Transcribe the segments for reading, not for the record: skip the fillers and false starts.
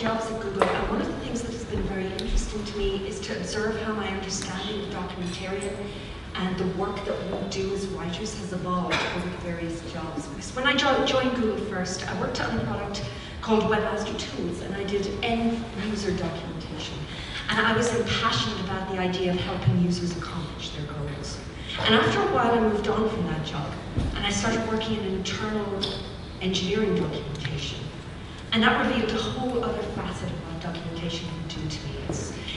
jobs at Google, and one of the things that has been very interesting to me is to observe how my understanding of documentarian and the work that we do as writers has evolved over the various jobs. Because when I joined Google first, I worked on a product called Webmaster Tools, and I did end-user documentation. And I was impassioned about the idea of helping users accomplish their goals. And after a while, I moved on from that job, and I started working in internal engineering documentation. And that revealed a whole other facet of what documentation can do to me.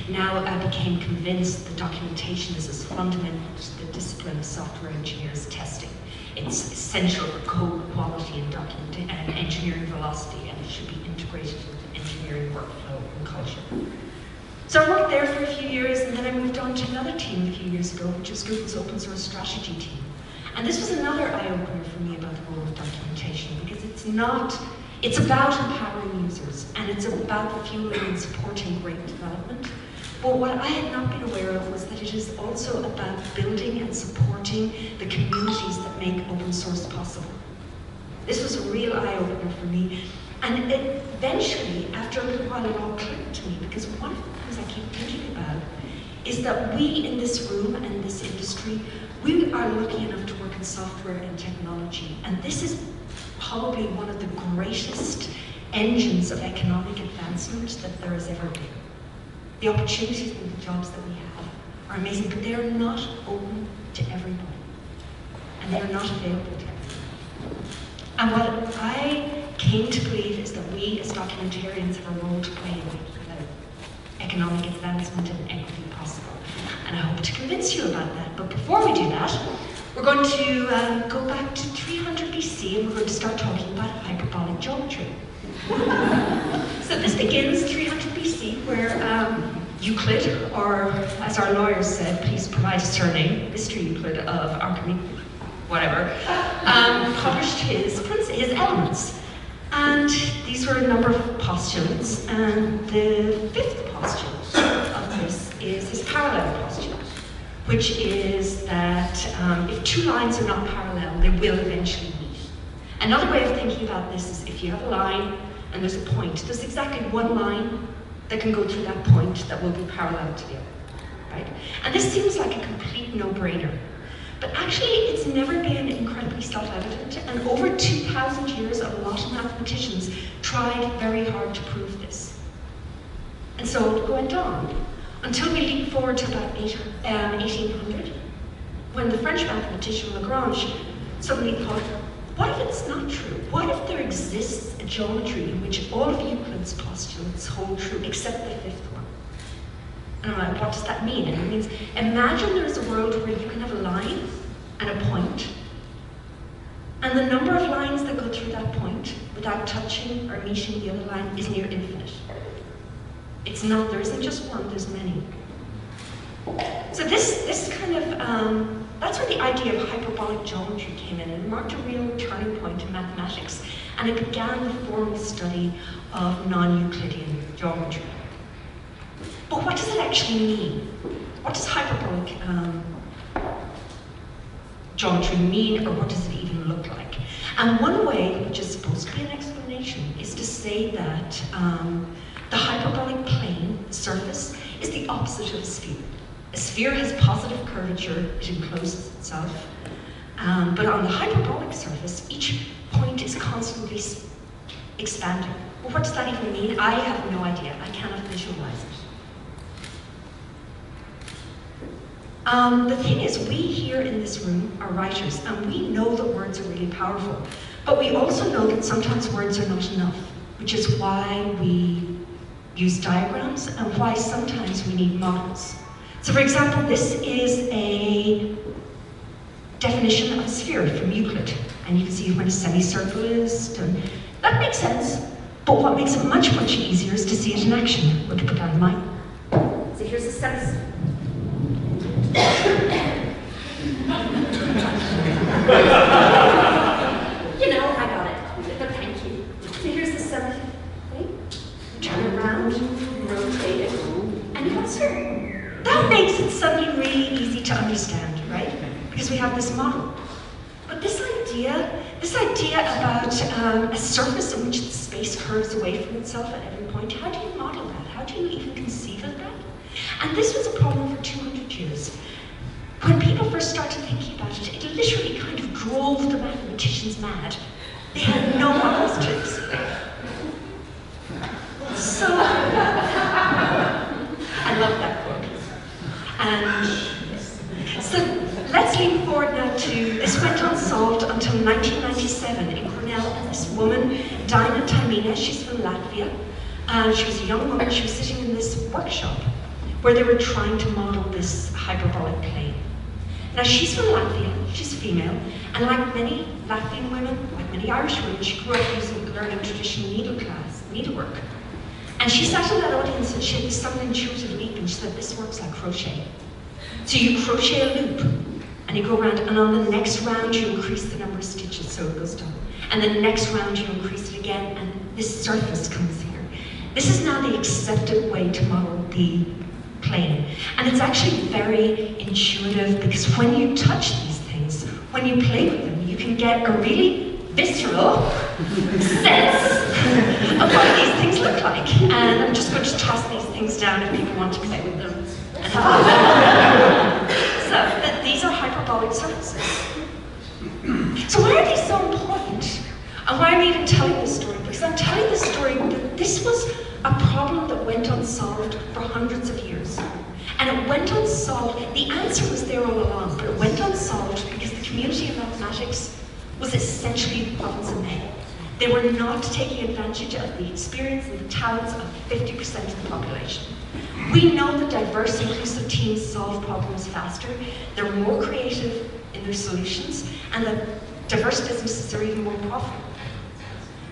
Now I became convinced that documentation is as fundamental to the discipline of software engineers testing. It's essential for code quality and engineering velocity, and it should be integrated into engineering workflow and culture. So I worked there for a few years, and then I moved on to another team a few years ago, which was Google's open source strategy team. And this was another eye-opener for me about the role of documentation, because it's about empowering users, and it's about fueling and supporting great development. But what I had not been aware of was that it is also about building and supporting the communities that make open source possible. This was a real eye-opener for me. And eventually, after a little while, it all clicked to me, because one of the things I keep thinking about is that we in this room and in this industry, we are lucky enough to work in software and technology. And this is probably one of the greatest engines of economic advancement that there has ever been. The opportunities and the jobs that we have are amazing, but they are not open to everybody. And they are not available to everybody. And what I came to believe is that we as documentarians have a role to play in making economic advancement and equity possible. And I hope to convince you about that. But before we do that, we're going to go back to 300 BC, and we're going to start talking about hyperbolic geometry. So this begins 300 BC, where Euclid, or as our lawyers said, please provide a surname, Mr. Euclid of Archimedes, whatever, published his Elements. And these were a number of postulates, and the fifth postulate of this is his parallel postulate, which is that if two lines are not parallel, they will eventually meet. Another way of thinking about this is if you have a line and there's a point, there's exactly one line that can go through that point that will be parallel to the other, right? And this seems like a complete no-brainer. But actually, it's never been incredibly self-evident, and over 2,000 years, a lot of mathematicians tried very hard to prove this. And so it went on, until we leap forward to about 1800, when the French mathematician Lagrange suddenly thought, what if it's not true? What if there exists a geometry in which all of Euclid's postulates hold true, except the fifth one? And I'm like, what does that mean? And it means, imagine there's a world where you can have a line and a point, and the number of lines that go through that point without touching or meeting the other line is near infinite. It's not, there isn't just one, there's many. So this kind of, that's where the idea of hyperbolic geometry came in, and it marked a real turning point in mathematics, and it began the formal study of non-Euclidean geometry. But what does it actually mean? What does hyperbolic geometry mean, or what does it even look like? And one way, which is supposed to be an explanation, is to say that the hyperbolic plane, the surface, is the opposite of a sphere. A sphere has positive curvature, it encloses itself. But on the hyperbolic surface, each point is constantly expanding. Well, what does that even mean? I have no idea. I cannot visualize it. The thing is, we here in this room are writers, and we know that words are really powerful. But we also know that sometimes words are not enough, which is why we use diagrams and why sometimes we need models. So for example, this is a definition of a sphere from Euclid. And you can see when a semicircle is done. That makes sense, but what makes it much, much easier is to see it in action. We'll put that in mind. So here's a semicircle. You know, I got it, but thank you. So here's the semicircle. Turn it around, rotate it, and you answer. That makes it suddenly really easy to understand, right? Because we have this model. But this idea about a surface in which the space curves away from itself at every point, how do you model that? How do you even conceive of that? And this was a problem for 200 years. When people first started thinking about it, it literally kind of drove the mathematicians mad. They had no models to explain. So, I love that quote. And so, let's leap forward now to, this went unsolved until 1997 in Cornell, and this woman, Dina Taimina, she's from Latvia, and she was a young woman, she was sitting in this workshop where they were trying to model this hyperbolic plane. Now she's from Latvia, she's female, and like many Latvian women, like many Irish women, she grew up learning traditional needlework. And she sat in that audience and she had this sudden intuitive leap, and she said, this works like crochet. So you crochet a loop, and you go around, and on the next round you increase the number of stitches, so it goes down. And then the next round you increase it again, and this surface comes here. This is now the accepted way to model the plane. And it's actually very intuitive, because when you touch these things, when you play with them, you can get a really visceral sense of what these things look like. And I'm just going to toss these things down if people want to play with them. So these are hyperbolic surfaces. So why are these so important? And why am I even telling this story? Because I'm telling this story that this was a problem that went unsolved for hundreds of years. And it went unsolved, the answer was there all along, but it went unsolved because the community of mathematics was essentially the province of men. They were not taking advantage of the experience and the talents of 50% of the population. We know that diverse, inclusive teams solve problems faster, they're more creative in their solutions, and that diverse businesses are even more profitable.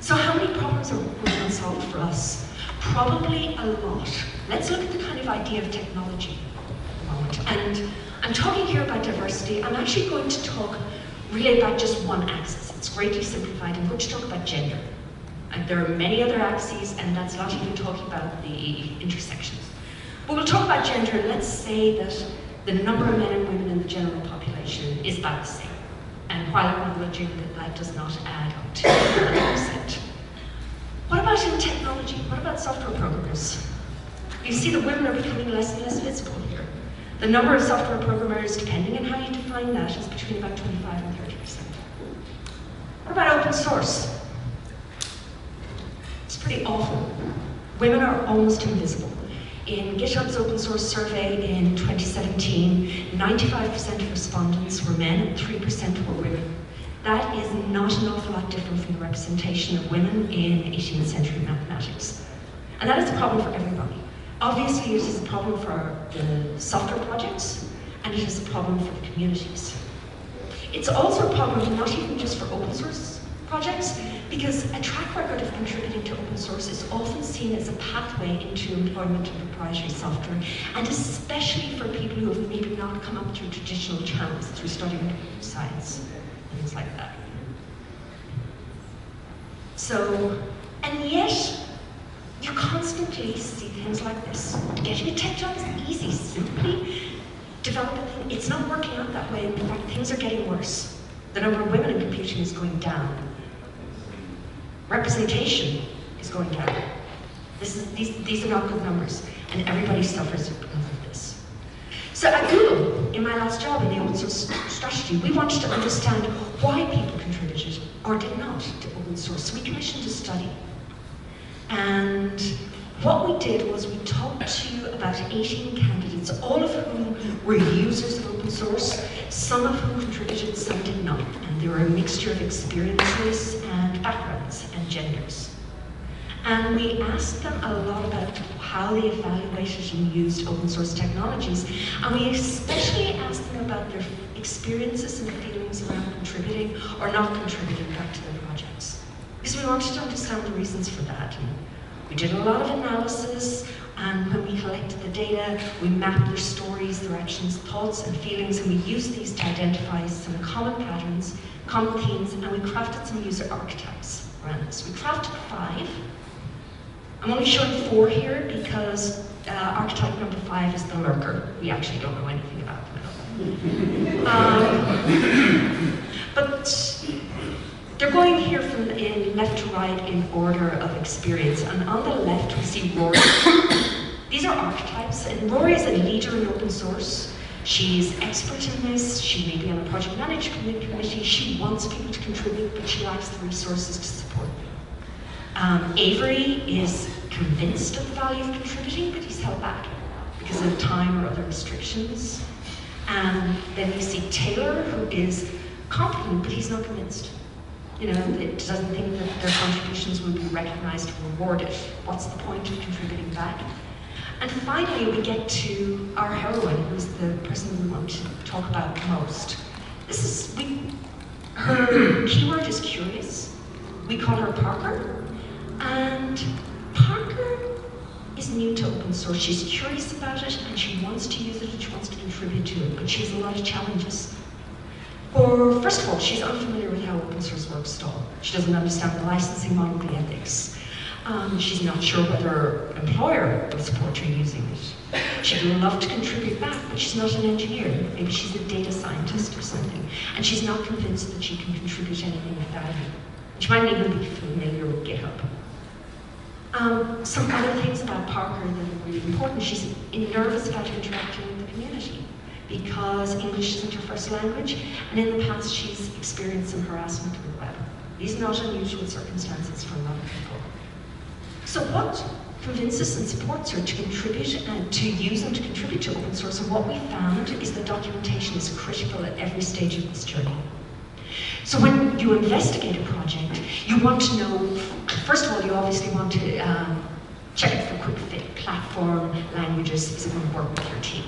So how many problems are going unsolved for us? Probably a lot. Let's look at the kind of idea of technology at the moment. And I'm talking here about diversity. I'm actually going to talk really about just one axis. It's greatly simplified. I'm going to talk about gender. And there are many other axes, and that's not even talking about the intersections. But we'll talk about gender, and let's say that the number of men and women in the general population is about the same. And while acknowledging that that does not add up to 100%. What about in technology? What about software programmers? You see that women are becoming less and less visible here. The number of software programmers, depending on how you define that, is between about 25 and 30%. What about open source? It's pretty awful. Women are almost invisible. In GitHub's open source survey in 2017, 95% of respondents were men and 3% were women. That is not an awful lot different from the representation of women in 18th century mathematics. And that is a problem for everybody. Obviously, it is a problem for the software projects, and it is a problem for the communities. It's also a problem not even just for open source projects, because a track record of contributing to open source is often seen as a pathway into employment of proprietary software, and especially for people who have maybe not come up through traditional channels, through studying computer science, and things like that. So, and yet, you constantly see things like this. Getting a tech job is easy, simply develop a thing. It's not working out that way. In fact, things are getting worse. The number of women in computing is going down. Representation is going down. These are not good numbers, and everybody suffers because of this. So at Google, in my last job in the open source strategy, we wanted to understand why people contributed or did not to open source. So we commissioned a study. And what we did was we talked to about 18 candidates, all of whom were users of open source, some of whom contributed, some did not. And they were a mixture of experiences and backgrounds and genders. And we asked them a lot about how they evaluated and used open source technologies. And we especially asked them about their experiences and feelings around contributing or not contributing back to their projects. Because we wanted to understand the reasons for that. And we did a lot of analysis, and when we collected the data, we mapped their stories, their actions, thoughts, and feelings, and we used these to identify some common patterns, common themes, and we crafted some user archetypes around this. We crafted 5. I'm only showing 4 here because archetype number 5 is the lurker. We actually don't know anything about them at all. But They're going here from in left to right in order of experience, and on the left we see Rory. These are archetypes, and Rory is a leader in open source. She's expert in this, she may be on a project management committee, she wants people to contribute, but she lacks the resources to support them. Avery is convinced of the value of contributing, but he's held back because of time or other restrictions. And then you see Taylor, who is competent, but he's not convinced. You know, it doesn't think that their contributions will be recognized or rewarded. What's the point of contributing back? And finally, we get to our heroine, who's the person we want to talk about most. Her keyword is curious. We call her Parker. And Parker is new to open source. She's curious about it, and she wants to use it, and she wants to contribute to it, but she has a lot of challenges. First of all, she's unfamiliar with how open source works at all. She doesn't understand the licensing model, the ethics. She's not sure whether her employer will support her using it. She'd love to contribute back, but she's not an engineer. Maybe she's a data scientist or something. And she's not convinced that she can contribute anything of value. She might even be familiar with GitHub. Some other things about Parker that are really important. She's nervous about interacting with the community because English isn't her first language, and in the past she's experienced some harassment on the web. These are not unusual circumstances for a lot of people. So what convinces and supports her to contribute and to use and to contribute to open source? And what we found is that documentation is critical at every stage of this journey. So when you investigate a project, you want to know, first of all, you obviously want to check for quick fit, platform, languages, is it going to work with your team?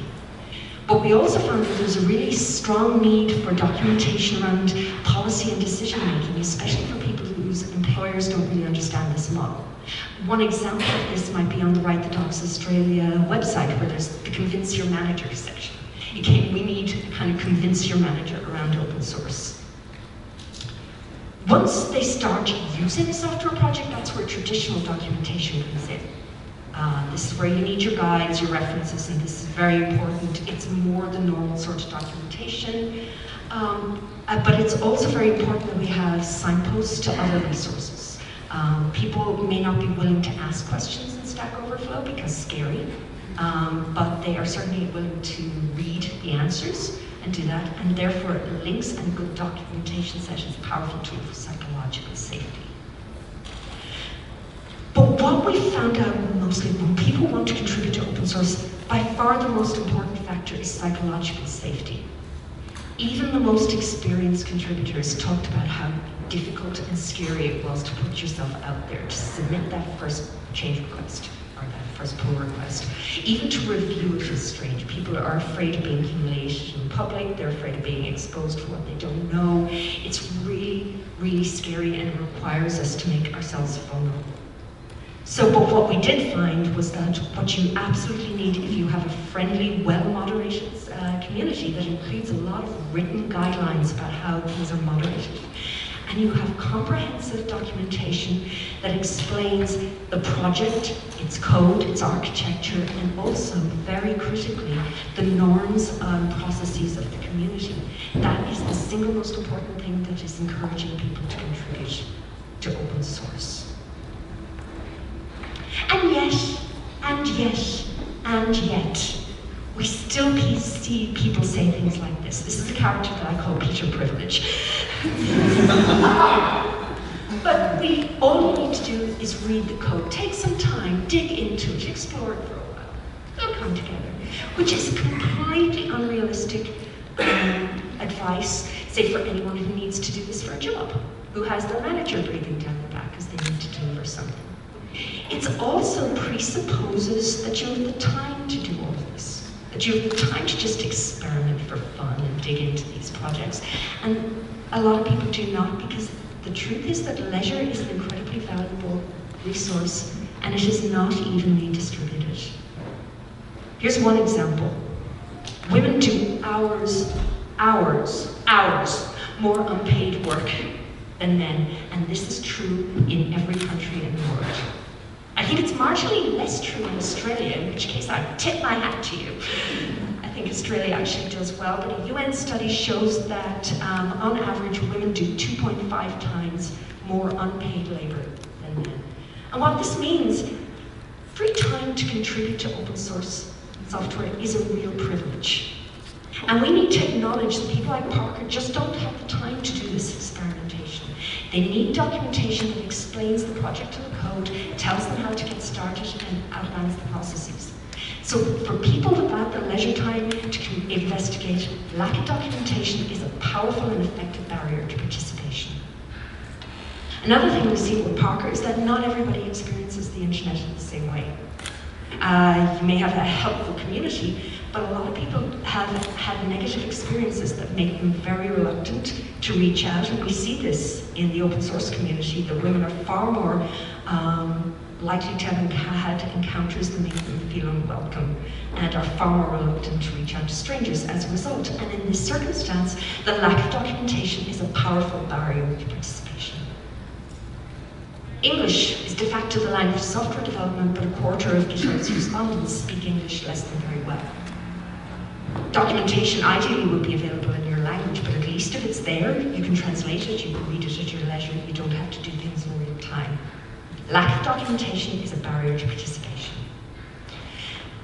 But we also found that there's a really strong need for documentation around policy and decision making, especially for people whose employers don't really understand this model. One example of this might be on the Write the Docs Australia website, where there's the Convince Your Manager section. We need to kind of convince your manager around open source. Once they start using a software project, that's where traditional documentation comes in. This is where you need your guides, your references, and this is very important. It's more the normal sort of documentation, but it's also very important that we have signposts to other resources. People may not be willing to ask questions in Stack Overflow because scary, but they are certainly willing to read the answers and do that, and therefore links and good documentation set is a powerful tool for psychological safety. But what we found out mostly when people want to contribute to open source, by far the most important factor is psychological safety. Even the most experienced contributors talked about how difficult and scary it was to put yourself out there, to submit that first change request, or that first pull request. Even to review it is strange. People are afraid of being humiliated in public, they're afraid of being exposed for what they don't know. It's really, really scary, and it requires us to make ourselves vulnerable. But what we did find was that what you absolutely need if you have a friendly, well-moderated community that includes a lot of written guidelines about how things are moderated, and you have comprehensive documentation that explains the project, its code, its architecture, and also, very critically, the norms and processes of the community. That is the single most important thing that is encouraging people to contribute to open source. And yet, we still see people say things like this. This is a character that I call Peter Privilege. But all we need to do is read the code, take some time, dig into it, explore it for a while. They'll come together, which is completely unrealistic advice, say for anyone who needs to do this for a job, who has their manager breathing down their back as they need to deliver something. It also presupposes that you have the time to do all of this, that you have the time to just experiment for fun and dig into these projects. And a lot of people do not, because the truth is that leisure is an incredibly valuable resource, and it is not evenly distributed. Here's one example. Women do hours more unpaid work than men, and this is true in every country in the world. I think it's marginally less true in Australia, in which case I tip my hat to you. think Australia actually does well, but a UN study shows that on average women do 2.5 times more unpaid labour than men. And what this means, free time to contribute to open source software is a real privilege. And we need to acknowledge that people like Parker just don't have the time to do this experimentation. They need documentation that explains the project to the code, tells them how to get started, and outlines the processes. So for people without the leisure time to investigate, lack of documentation is a powerful and effective barrier to participation. Another thing we see with Parker is that not everybody experiences the internet in the same way. You may have a helpful community, but a lot of people have had negative experiences that make them very reluctant to reach out, and we see this in the open source community, that women are far more likely to have had encounters that make them feel unwelcome and are far more reluctant to reach out to strangers as a result. And in this circumstance, the lack of documentation is a powerful barrier to participation. English is de facto the language of software development, but a quarter of GitHub's respondents speak English less than very well. Documentation ideally would be available in your language, but at least if it's there, you can translate it, you can read it at your leisure, you don't have to do things in real time. Lack of documentation is a barrier to participation.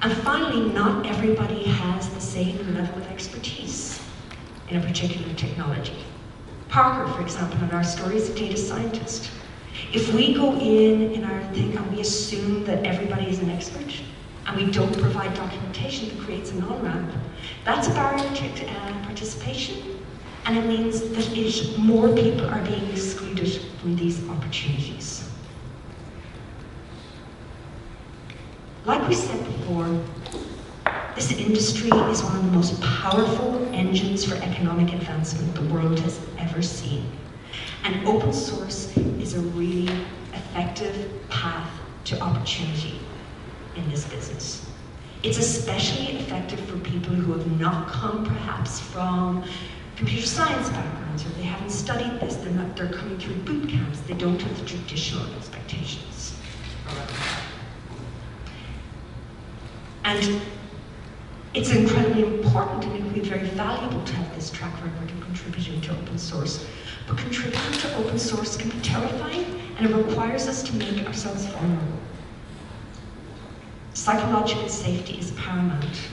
And finally, not everybody has the same level of expertise in a particular technology. Parker, for example, in our story, is a data scientist. If we go in our thing and we assume that everybody is an expert, and we don't provide documentation that creates an on-ramp, that's a barrier to participation, and it means that more people are being excluded from these opportunities. Like we said before, this industry is one of the most powerful engines for economic advancement the world has ever seen. And open source is a really effective path to opportunity in this business. It's especially effective for people who have not come perhaps from computer science backgrounds, or they haven't studied this, they're coming through boot camps, they don't have the traditional expectations. And it's incredibly important and it would be very valuable to have this track record of contributing to open source. But contributing to open source can be terrifying, and it requires us to make ourselves vulnerable. Psychological safety is paramount.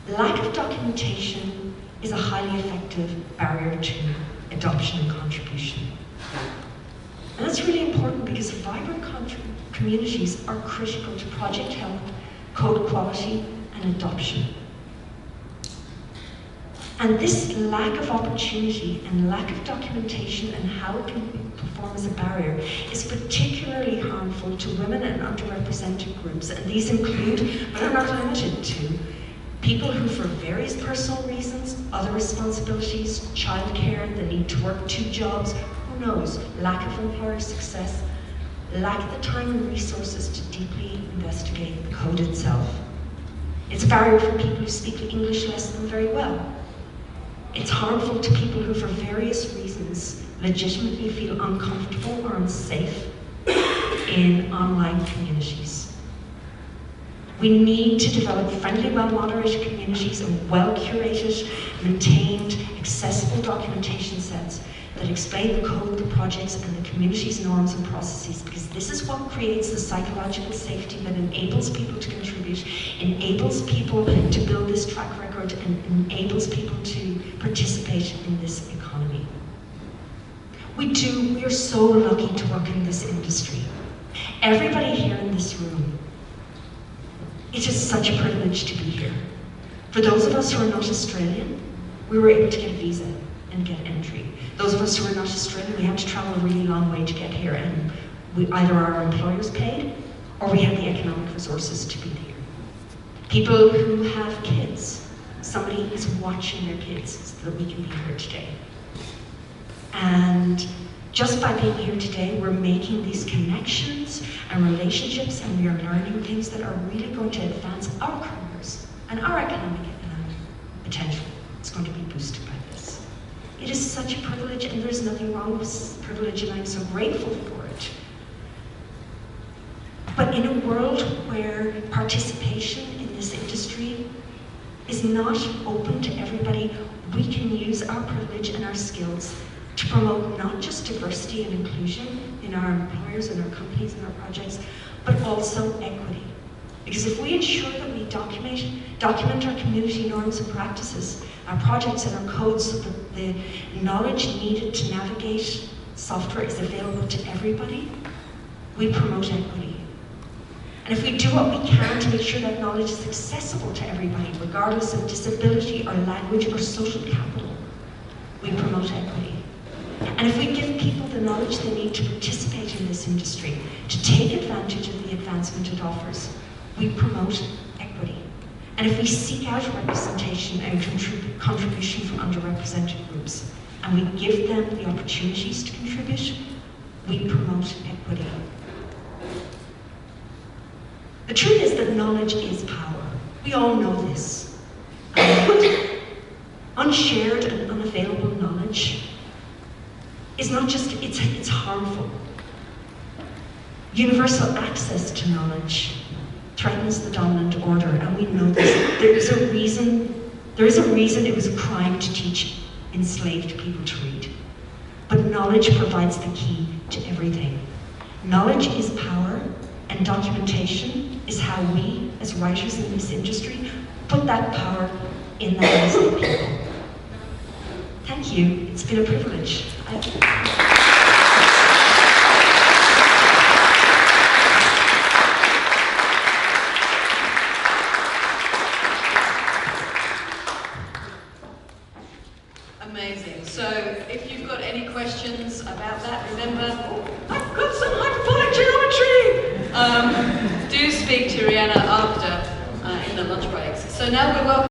Lack of documentation is a highly effective barrier to adoption and contribution. And that's really important because vibrant communities are critical to project health, code quality, and adoption. And this lack of opportunity and lack of documentation and how it can perform as a barrier is particularly harmful to women and underrepresented groups. And these include, but are not limited to, people who for various personal reasons, other responsibilities, childcare, the need to work 2 jobs, who knows, lack of employer success, lack the time and resources to deeply investigate the code itself. It's a barrier for people who speak English less than very well. It's harmful to people who, for various reasons, legitimately feel uncomfortable or unsafe in online communities. We need to develop friendly, well-moderated communities and well-curated, maintained, accessible documentation sets that explain the code, the projects, and the community's norms and processes, because this is what creates the psychological safety that enables people to contribute, enables people to build this track record, and enables people to participate in this economy. We are so lucky to work in this industry. Everybody here in this room, it's just such a privilege to be here. For those of us who are not Australian, we were able to get a visa and get entry. Those of us who are not Australian, we have to travel a really long way to get here, and either our employers paid or we had the economic resources to be here. People who have kids, somebody is watching their kids so that we can be here today. And just by being here today, we're making these connections and relationships, and we are learning things that are really going to advance our careers and our economic potential. It's going to be boosted by this. It is such a privilege, and there's nothing wrong with privilege, and I'm so grateful for it. But in a world where participation in this industry is not open to everybody, we can use our privilege and our skills to promote not just diversity and inclusion in our employers and our companies and our projects, but also equity. Because if we ensure that we document our community norms and practices, our projects and our codes, so that the knowledge needed to navigate software is available to everybody, we promote equity. And if we do what we can to make sure that knowledge is accessible to everybody, regardless of disability or language or social capital, we promote equity. And if we give people the knowledge they need to participate in this industry, to take advantage of the advancement it offers, we promote equity. And if we seek out representation and contribution from underrepresented groups, and we give them the opportunities to contribute, we promote equity. The truth is that knowledge is power. We all know this. And unshared and unavailable knowledge is not just, it's harmful. Universal access to knowledge threatens the dominant order, and we know this. There is a reason it was a crime to teach enslaved people to read. But knowledge provides the key to everything. Knowledge is power, and documentation is how we, as writers in this industry, put that power in the hands of the people. Thank you. It's been a privilege. Amazing. So if you've got any questions about that, remember, I've got some hyperbolic geometry! Do speak to Riona after in the lunch breaks. So now we're welcome.